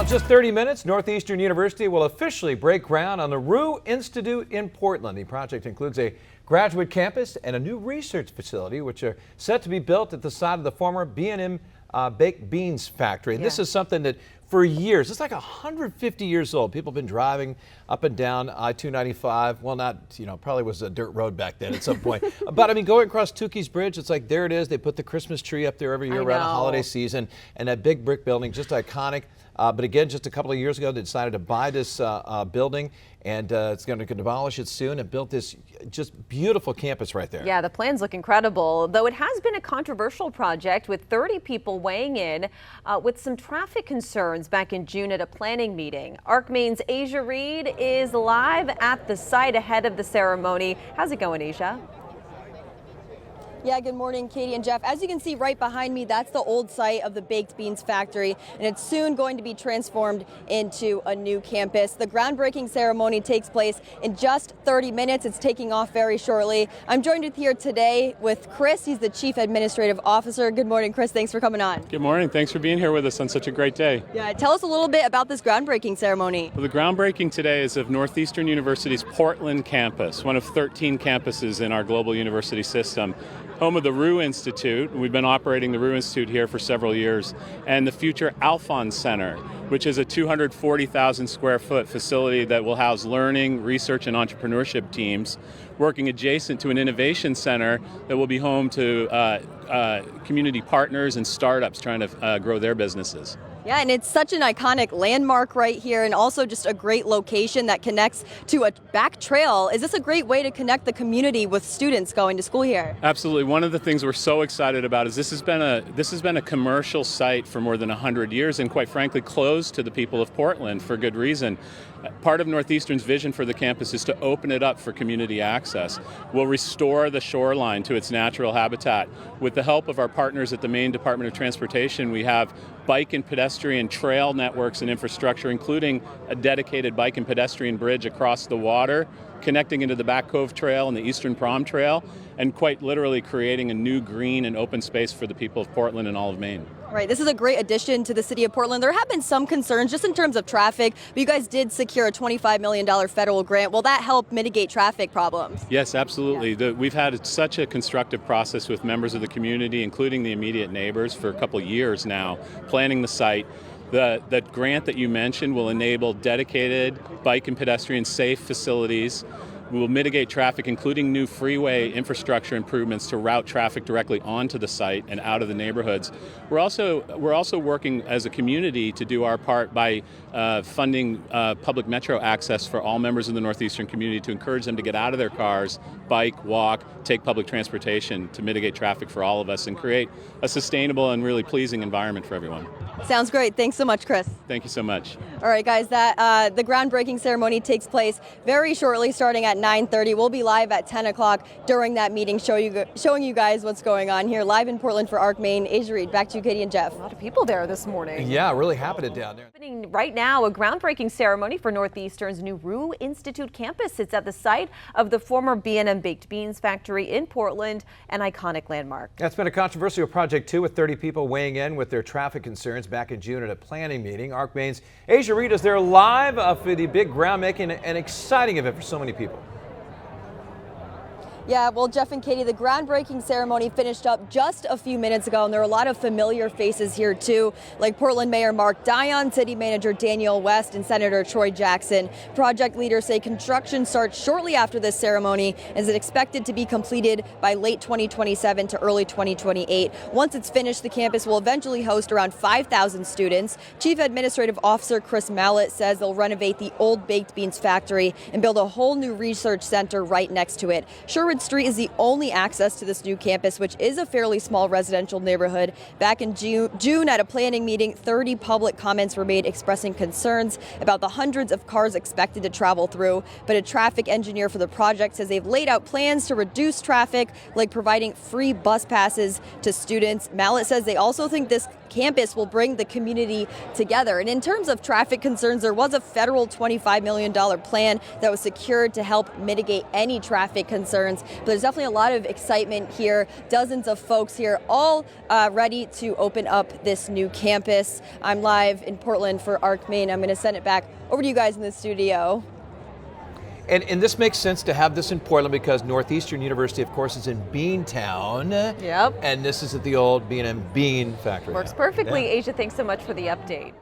in just 30 minutes, Northeastern University will officially break ground on the Roux Institute in Portland. The project includes a graduate campus and a new research facility, which are set to be built at the site of the former B&M Baked Beans factory. And this is something that for years, it's like 150 years old. People have been driving up and down I-295. Well, not, probably was a dirt road back then at some point. But I mean, going across Tukey's Bridge, it's like, there it is. They put the Christmas tree up there every year around the holiday season. And that big brick building, just iconic. But again, just a couple of years ago, they decided to buy this building, and it's going to demolish it soon and build this just beautiful campus right there. Yeah, the plans look incredible, though it has been a controversial project with 30 people weighing in with some traffic concerns back in June at a planning meeting. Maine's Asia Reed is live at the site ahead of the ceremony. How's it going, Asia? Yeah, good morning, Katie and Jeff. As you can see right behind me, that's the old site of the Baked Beans factory, and it's soon going to be transformed into a new campus. The groundbreaking ceremony takes place in just 30 minutes. It's taking off very shortly. I'm joined here today with Chris. He's the Chief Administrative Officer. Good morning, Chris. Thanks for coming on. Good morning. Thanks for being here with us on such a great day. Yeah, tell us a little bit about this groundbreaking ceremony. Well, the groundbreaking today is of Northeastern University's Portland campus, one of 13 campuses in our global university system. Home of the Roux Institute. We've been operating the Roux Institute here for several years, and the future Alphonse Center, which is a 240,000 square foot facility that will house learning, research, and entrepreneurship teams, working adjacent to an innovation center that will be home to community partners and startups trying to grow their businesses. Yeah, and it's such an iconic landmark right here, and also just a great location that connects to a back trail. Is this a great way to connect the community with students going to school here? Absolutely. One of the things we're so excited about is this has been a commercial site for more than 100 years, and quite frankly closed to the people of Portland for good reason. Part of Northeastern's vision for the campus is to open it up for community access. We'll restore the shoreline to its natural habitat. With the help of our partners at the Maine Department of Transportation, we have bike and pedestrian trail networks and infrastructure, including a dedicated bike and pedestrian bridge across the water, connecting into the Back Cove Trail and the Eastern Prom Trail, and quite literally creating a new green and open space for the people of Portland and all of Maine. Right, this is a great addition to the city of Portland. There have been some concerns just in terms of traffic, but you guys did secure a $25 million federal grant. Will that help mitigate traffic problems? Yes, absolutely. Yeah. We've had such a constructive process with members of the community, including the immediate neighbors, for a couple of years now, planning the site. The grant that you mentioned will enable dedicated bike and pedestrian safe facilities. We will mitigate traffic, including new freeway infrastructure improvements to route traffic directly onto the site and out of the neighborhoods. We're also working as a community to do our part by funding public metro access for all members of the Northeastern community to encourage them to get out of their cars, bike, walk, take public transportation to mitigate traffic for all of us and create a sustainable and really pleasing environment for everyone. Sounds great. Thanks so much, Chris. Thank you so much. All right, guys, the groundbreaking ceremony takes place very shortly, starting at 9:30. We'll be live at 10 o'clock during that meeting, showing you guys what's going on here. Live in Portland for Maine, Asia Reed. Back to you, Katie and Jeff. A lot of people there this morning. Yeah, really happening down there. Happening right now, a groundbreaking ceremony for Northeastern's new Roux Institute campus. It's at the site of the former B&M Baked Beans factory in Portland, an iconic landmark. That's been a controversial project, too, with 30 people weighing in with their traffic concerns back in June at a planning meeting. Maine's Asia Reed is there live for the big groundmaking, an exciting event for so many people. Yeah, well, Jeff and Katie, the groundbreaking ceremony finished up just a few minutes ago, and there are a lot of familiar faces here, too, like Portland Mayor Mark Dion, City Manager Danielle West, and Senator Troy Jackson. Project leaders say construction starts shortly after this ceremony and is expected to be completed by late 2027 to early 2028. Once it's finished, the campus will eventually host around 5,000 students. Chief Administrative Officer Chris Mallett says they'll renovate the old Baked Beans factory and build a whole new research center right next to it. Sherwood Street is the only access to this new campus, which is a fairly small residential neighborhood. Back in June at a planning meeting, 30 public comments were made expressing concerns about the hundreds of cars expected to travel through. But a traffic engineer for the project says they've laid out plans to reduce traffic, like providing free bus passes to students. Mallett says they also think this campus will bring the community together. And in terms of traffic concerns, there was a federal $25 million plan that was secured to help mitigate any traffic concerns. But there's definitely a lot of excitement here. Dozens of folks here, all ready to open up this new campus. I'm live in Portland for ARC Maine. I'm going to send it back over to you guys in the studio. And this makes sense to have this in Portland because Northeastern University, of course, is in Beantown. Yep. And this is at the old B&M Bean factory. Works perfectly. Asia, thanks so much for the update.